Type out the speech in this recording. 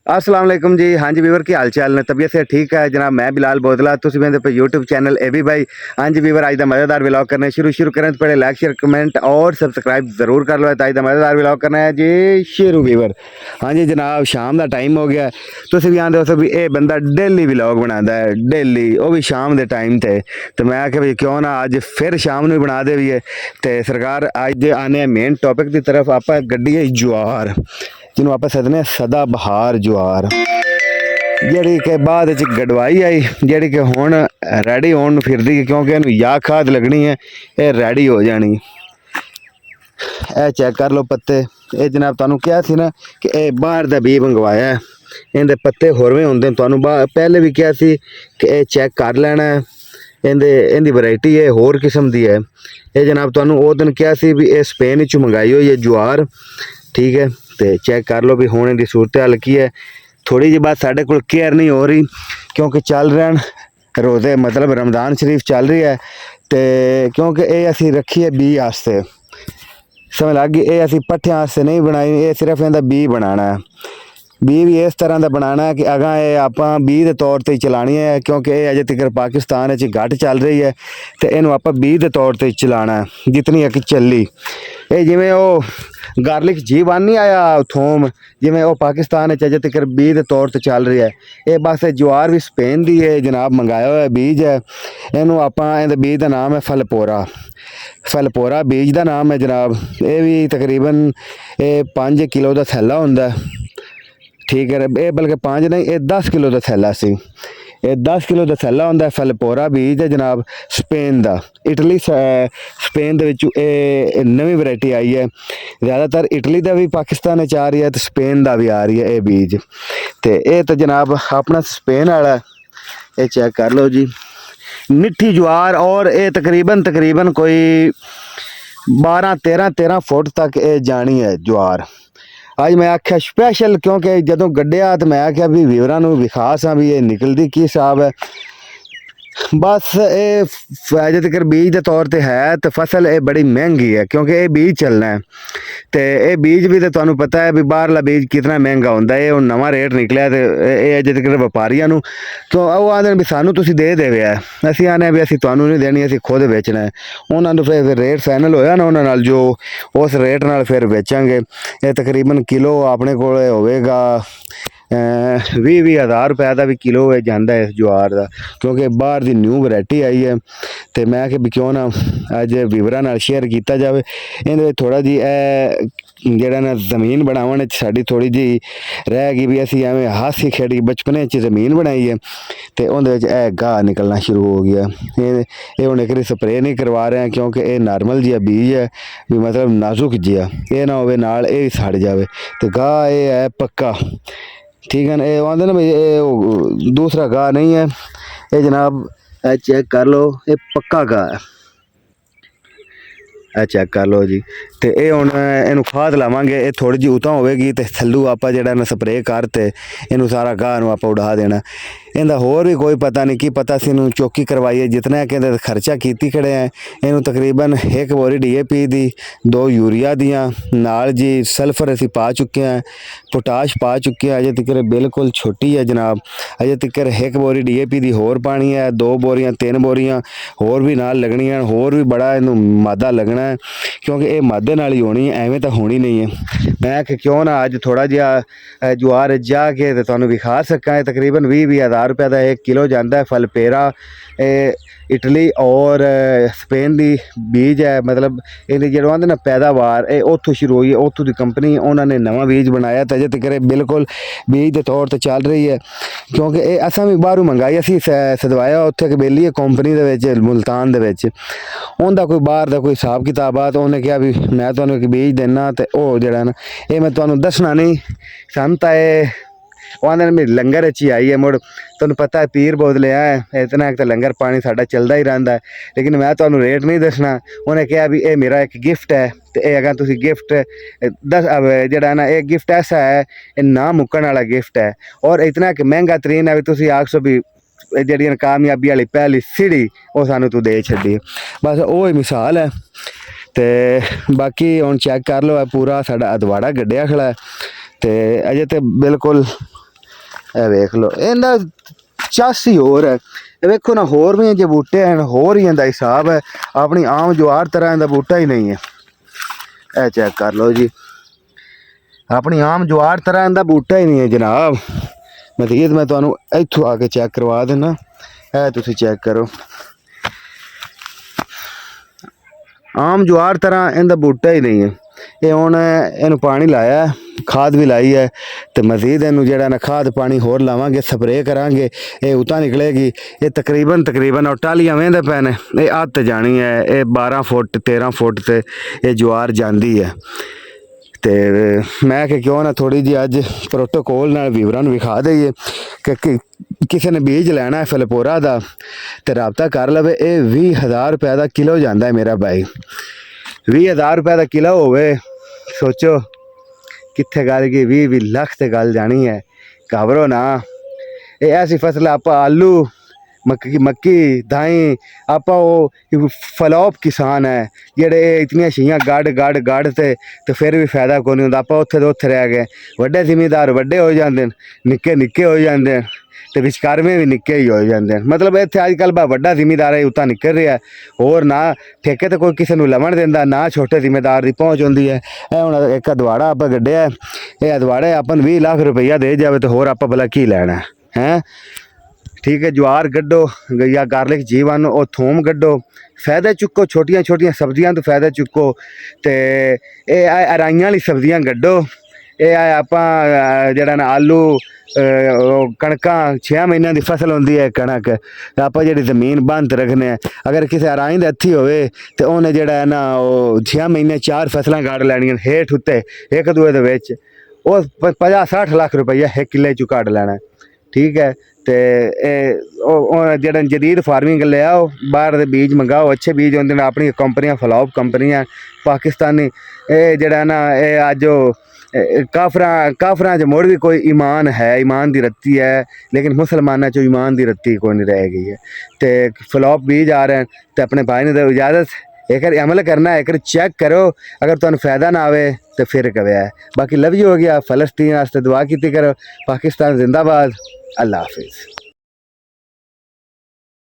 अस्सलाम वालेकुम जी। हाँ जी वीवर, की हाल चाल ने? तबीयत से ठीक है जनाब। मैं बिलाल बोदला, तुम मेरे पे यूट्यूब चैनल ए बी भाई। हाँ जी वीवर, अज का मज़ेदार व्लॉग करने शुरू करें तो पहले लाइक शेयर कमेंट और सब्सक्राइब जरूर कर लो। अज का मज़ेदार व्लॉग करना है जी शुरू वीवर। हाँ जी जनाब, शाम का टाइम हो गया। तुम भी आते हो भी ये बंदा डेली व्लॉग बनाता है, डेली वो भी शाम के टाइम ते। तो मैं आख्या भी क्यों ना अज फिर शाम को बना दे भी है। तो सरकार अज आने मेन टॉपिक की तरफ। आप गड्डी है ज्वार, जिन्हों आप सदने सदा बहार ज्वार, जी कि बाद गडवाई आई, जी कि हूँ रेडी होने फिरदी, क्योंकि इन्हू या खाद लगनी है, ये रेडी हो जानी। ए चेक कर लो पत्ते। ये जनाब तुहानू क्या सी ना कि ये बाहर का बी मंगवाया है, इनके पत्ते होरवें होंगे। तुहानू पहले भी क्या सी कि ये चेक कर लेना है। इनकी वैरायटी है होर किस्म की है। ये जनाब तुहानू उस दिन क्या सी भी ये स्पेन चो मंगाई हुई है ज्वार, ठीक है। तो चेक कर लो भी हूँ इनकी सूरत हाल की है। थोड़ी जी बात साढ़े को केयर नहीं हो रही, क्योंकि चल रहे हैं रोज़े, मतलब रमज़ान शरीफ चल रही है। तो क्योंकि ये असी रखी है बी आस्ते, समझ लग गई। ये असी पट्ठियां आस्ते नहीं बनाई, ये सिर्फ इनका बी बनाना है। बी भी इस तरह का बनाना है कि अगर ये आप बी के तौर पर चलानी है, क्योंकि ये अजे तक पाकिस्तान घट चल रही है। तो इनू आप बी के तौर पर चलाना है जितनी अक चली। ये जिमें वो गार्लिक जी बन नहीं आया थोम, जिमें वो पाकिस्तान अजे तक बी के तौर पर चल रही है। ये बस ज्वार भी स्पेन की है जनाब, मंगाया हुआ बीज है। इनू आप बीज का नाम है फलपोरा, फलपोरा बीज का नाम है जनाब। ये भी तकरीबन 5 किलो का थैला होंगे, ठीक है। ये बल्कि 5 नहीं, ये 10 किलो का थैला सी। ये 10 किलो का थैला होंगे। फलपोरा बीज है जनाब स्पेन का, इटली स्पेन के नवी वैरायटी आई है। ज़्यादातर इटली का भी पाकिस्तान आ रही है, तो स्पेन का भी आ रही है ये बीज। तो ये तो जनाब अपना स्पेन वाला, ये चेक कर लो जी। मिट्ठी ज्वार, और ये तकरीबन तकरीबन कोई 12-13 फुट तक ये जानी है ज्वार। अज मैं आख्या स्पैशल, क्योंकि जदों गड्ढिया तो मैं आख्या भी व्यूअरां नूं विखा सा भी ये निकलती की हिसाब है। बस ये अजे तक बीज के तौर पर है, तो फसल ये बड़ी महंगी है, क्योंकि ये बीज चलना है। तो ये बीज भी तो तुहानू पता है भी बाहरला बीज कितना महंगा होंदा है। ये हुण नवां रेट निकलिया, तो ये अजे तक व्यापारियों नूं तो वो आखदे भी सानू तुसीं दे देवे है। असीं आने भी असीं तुहानू नहीं देनी, असीं खुद बेचना है। उन्होंने फिर रेट फाइनल होया ना उन्होंने, जो उस रेट नाल फिर बेचांगे। ये तकरीबन किलो अपने कोल होवेगा 20-20 हज़ार रुपए का भी किलो है जाता है इस ज्वार का, क्योंकि बाहर की न्यू वैरायटी आई है। तो मैं कि क्यों ना अज व्यूअरां नाल शेयर किया जाए। इहदे थोड़ा जी जड़ा ना जमीन बनावन साड़ी थोड़ी जी रह गई भी, असी एवं हासी खेड़ी बचपने जमीन बनाई है। तो उन्हें गाह निकलना शुरू हो गया। ये हूँ एक स्प्रे नहीं करवा रहे हैं, क्योंकि ये नॉर्मल जिहा बीज है, भी मतलब नाजुक जिहा, ये ना होवे नाल ये सड़ जाए। तो गाह ये है पक्का, ठीक है ना। ये आते ना भाई ये दूसरा गाह नहीं है। ये जनाब चेक कर लो, ये पक्का गाह है। चेक कर लो जी। तो ये हूँ इन खाद लावे, ये थोड़ी जी उतां होगी, तो थल्लू आप जरा स्प्रे करते इनू सारा गाह आप उड़ा देना। इनका होर भी कोई पता नहीं, की पता सी इनू चौकी करवाइए जितना कि खर्चा की खड़े हैं। इनू तकरीबन 1 बोरी DAP दी, 2 यूरिया दियाँ नाल जी, सल्फर असी पा चुके हैं, पोटाश पा चुके हैं। अजे तक बिल्कुल छोटी है जनाब, अजे तक 1 बोरी DAP दी होर पानी है, 2 बोरियां 3 बोरियां होर भी नाल लगनियां, होर भी बड़ा इनू मादा लगना है, क्योंकि ये मादे नाल ही होनी है, एवें तो होनी नहीं है। मैं कि क्यों ना अज थोड़ा जिहा ज्वार जाके तो तुहानू विखा सका। तकरीबन 20-20 हज़ार रुपए का 1 किलो जाता है। फलपेरा इटली और स्पेन की बीज है, मतलब इन्हें जो आते ना पैदावार ये उतों शुरू हुई है, उतों की कंपनी उन्होंने नवा बीज बनाया। तो अजे तक बिल्कुल बीज के तौर पर चल रही है, क्योंकि ये असा भी बाहरों मंगाई, असी सदवाया उत्थे एक बेली है कंपनी के मुल्तान के, उनका कोई बाहर का कोई हिसाब किताब आ। तो उन्हें कहा भी मैं तुम्हें एक बीज देना, तो वह जरा ना ये मैं तुम्हें दसना नहीं। सन तो वो आंदे मेरी लंगर अच्छी आई है, मुड़ तुहानू पता है पीर बोदले है, इतना एक तो लंगर पानी साडा चलता ही रहता है। लेकिन मैं तुहानू रेट नहीं दसना। उन्हें कहा भी ये मेरा एक गिफ्ट है, तो ये अगर तुम गिफ्ट दस जरा ना, एक गिफ्ट ऐसा है ये ना मुक्कन वाला गिफ्ट है, और इतना एक महंगा तरीन है भी तुम आखसो भी जड़ियाँ कामयाबी वाली पहली सीढ़ी वो सानू तू दे छड़ी। बस वो ही मिसाल है। तो बाकी हम चेक कर लो, पूरा साडा अदवाड़ा गड्ढिया खड़ा है। तो अजे तो बिल्कुल ਇਹ ਵੇਖ ਲਓ ਇਹਦਾ ਚੱਸ ਹੀ ਹੋਰ ਹੈ। ਇਹ ਵੇਖੋ ਨਾ ਹੋਰ ਵੀ ਜੇ ਬੂਟੇ ਹਨ ਹੋਰ ਹੀ ਇਹਦਾ ਹਿਸਾਬ ਹੈ। ਆਪਣੀ ਆਮ ਜਵਾਰ ਤਰ੍ਹਾਂ ਦਾ ਬੂਟਾ ਹੀ ਨਹੀਂ ਹੈ। ਇਹ ਚੈੱਕ ਕਰ ਲਓ ਜੀ, ਆਪਣੀ ਆਮ ਜਵਾਰ ਤਰ੍ਹਾਂ ਦਾ ਬੂਟਾ ਹੀ ਨਹੀਂ ਹੈ ਜਨਾਬ। ਮਜ਼ੀਦ ਮੈਂ ਤੁਹਾਨੂੰ ਇੱਥੋਂ ਆ ਕੇ ਚੈੱਕ ਕਰਵਾ ਦਿੰਦਾ। ਇਹ ਤੁਸੀਂ ਚੈੱਕ ਕਰੋ, ਆਮ ਜਵਾਰ ਤਰ੍ਹਾਂ ਇਹਦਾ ਬੂਟਾ ਹੀ ਨਹੀਂ ਹੈ। ਇਹ ਹੁਣ ਇਹਨੂੰ ਪਾਣੀ ਲਾਇਆ, ਖਾਦ ਵੀ ਲਾਈ ਹੈ, ਤੇ ਮਜ਼ੀਦ ਇਹਨੂੰ ਜਿਹੜਾ ਨਾ ਖਾਦ ਪਾਣੀ ਹੋਰ ਲਾਵਾਂਗੇ, ਸਪਰੇਅ ਕਰਾਂਗੇ, ਇਹ ਉਤਾਂ ਨਿਕਲੇਗੀ। ਇਹ ਤਕਰੀਬਨ ਉਹ ਟਾਲੀਆਂ ਵੇਂਦੇ ਪਏ ਨੇ, ਇਹ ਅੱਤ ਜਾਣੀ ਹੈ। ਇਹ 12 ਫੁੱਟ 13 ਫੁੱਟ ਤੇ ਇਹ ਜਵਾਰ ਜਾਂਦੀ ਹੈ। ਤੇ ਮੈਂ ਕਿ ਕਿਉਂ ਨਾ ਥੋੜੀ ਜਿਹੀ ਅੱਜ ਪ੍ਰੋਟੋਕੋਲ ਨਾਲ ਵੀਵਰਾਂ ਨੂੰ ਵਿਖਾ ਦਈਏ ਕਿ ਕਿਸੇ ਨੇ ਬੀਜ ਲੈਣਾ ਹੈ ਫਲਪੋਰਾ ਦਾ ਤੇ ਰਾਬਤਾ ਕਰ ਲਵੇ। ਇਹ 20,000 ਰੁਪਏ ਦਾ ਕਿਲੋ ਜਾਂਦਾ ਹੈ ਮੇਰਾ ਭਾਈ। 20,000 ਰੁਪਏ ਦਾ ਕਿਲੋ ਹੋਵੇ, ਸੋਚੋ ਕਿੱਥੇ ਗੱਲ ਗਈ। 20 ਲੱਖ ਤੇ ਗੱਲ ਜਾਣੀ ਹੈ। ਘਬਰੋ ਨਾ। ਇਹ ਐਸੀ ਫਸਲ ਆਪਾਂ ਆਲੂ ਮੱਕੀ ਦਾਈ ਆਪਾਂ ਉਹ ਫਲੋਪ ਕਿਸਾਨ ਹੈ ਜਿਹੜੇ ਇਤਨੀਆਂ ਛੀਆਂ ਗੜ ਤੇ ਫਿਰ ਵੀ ਫਾਇਦਾ ਕੋਈ ਨਹੀਂ ਹੁੰਦਾ। ਆਪਾਂ ਉੱਥੇ ਦੇ ਉੱਥੇ ਰਹਿ ਗਏ। ਵੱਡੇ ਜ਼ਿਮੀਂਦਾਰ ਵੱਡੇ ਹੋ ਜਾਂਦੇ ਨੇ, ਨਿੱਕੇ ਹੋ ਜਾਂਦੇ ਨੇ, ਤੇ ਵਿਚਕਾਰਵੇਂ ਵੀ ਨਿੱਕੇ ਹੀ ਹੋ ਜਾਂਦੇ ਨੇ। ਮਤਲਬ ਇੱਥੇ ਅੱਜ ਕੱਲ੍ਹ ਵੱਡਾ ਜ਼ਿਮੀਂਦਾਰ ਹੈ ਉਤਾਂ ਨਿਕਲ ਰਿਹਾ, ਹੋਰ ਨਾ ਠੇਕੇ ਤੇ ਕੋਈ ਕਿਸੇ ਨੂੰ ਲਵਣ ਦਿੰਦਾ, ਨਾ ਛੋਟੇ ਜ਼ਿਮੀਂਦਾਰ ਦੀ ਪਹੁੰਚ ਹੁੰਦੀ ਹੈ। ਇਹ ਹੁਣ ਇੱਕ ਅਦਵਾੜਾ ਆਪਾਂ ਗੱਡਿਆ, ਇਹ ਅਦਵਾੜੇ ਆਪਾਂ ਨੂੰ 20 ਲੱਖ ਰੁਪਈਆ ਦੇ ਜਾਵੇ ਤੇ ਹੋਰ ਆਪਾਂ ਭਲਾ ਕੀ ਲੈਣਾ ਹੈ। ਠੀਕ ਹੈ, ਜਵਾਰ ਕੱਢੋ ਜਾਂ ਗਾਰਲਿਕ ਜੀਵਨ ਉਹ ਥੋਮ ਕੱਢੋ, ਫਾਇਦਾ ਚੁੱਕੋ, ਛੋਟੀਆਂ ਸਬਜ਼ੀਆਂ ਤੋਂ ਫਾਇਦਾ ਚੁੱਕੋ। ਤੇ ਇਹ ਅਰਾਈਆਂ ਵਾਲੀ ਸਬਜ਼ੀਆਂ ਕੱਢੋ। ਇਹ ਆਪਾਂ ਜਿਹੜਾ ਨਾ ਆਲੂ ਕਣਕਾਂ 6 ਮਹੀਨਿਆਂ ਦੀ ਫਸਲ ਹੁੰਦੀ ਹੈ ਕਣਕ, ਆਪਾਂ ਜਿਹੜੀ ਜ਼ਮੀਨ ਬੰਦ ਰੱਖਨੇ ਆ। ਅਗਰ ਕਿਸੇ ਅਰਾਈ ਦੇ ਹੱਥੀ ਹੋਵੇ ਤੇ ਉਹਨੇ ਜਿਹੜਾ ਹੈ ਨਾ ਉਹ 6 ਮਹੀਨੇ 4 ਫਸਲਾਂ ਕੱਢ ਲੈਣੀਆਂ ਹੇਠ ਉੱਤੇ ਇੱਕ ਦੂਏ ਦੇ ਵਿੱਚ। ਉਹ 50-60 ਲੱਖ ਰੁਪਈਆ ਇੱਕ ਕਿੱਲੇ 'ਚੋਂ ਕੱਢ ਲੈਣਾ। ਠੀਕ ਹੈ, ਤੇ ਇਹ ਜਿਹੜਾ ਜਦੀਦ ਫਾਰਮਿੰਗ ਲਿਆਓ, ਬਾਹਰ ਦੇ ਬੀਜ ਮੰਗਾਓ, ਅੱਛੇ ਬੀਜ ਹੁੰਦੇ ਨੇ। ਆਪਣੀ ਕੰਪਨੀਆਂ ਫਲੋਪ ਕੰਪਨੀਆਂ ਪਾਕਿਸਤਾਨੀ, ਇਹ ਜਿਹੜਾ ਨਾ ਇਹ ਅੱਜ ਕਾਫਰਾਂ 'ਚ ਮੁੜ ਵੀ ਕੋਈ ਈਮਾਨ ਹੈ, ਈਮਾਨ ਦੀ ਰੱਤੀ ਹੈ, ਲੇਕਿਨ ਮੁਸਲਮਾਨਾਂ 'ਚੋਂ ਈਮਾਨ ਦੀ ਰੱਤੀ ਕੋਈ ਨਹੀਂ ਰਹਿ ਗਈ ਹੈ। ਤੇ ਫਲੋਪ ਬੀਜ ਆ ਰਹੇ ਤੇ ਆਪਣੇ ਭਾਈ ਨੂੰ ਇਜਾਜ਼ਤ एक अमल करना है, एक चेक करो, अगर तुहानू फायदा ना आवे तो फिर कवे है। बाकी लव यू हो गया। फलस्तीन वास्ते दुआ की करो। पाकिस्तान जिंदाबाद। अल्लाह हाफिज़।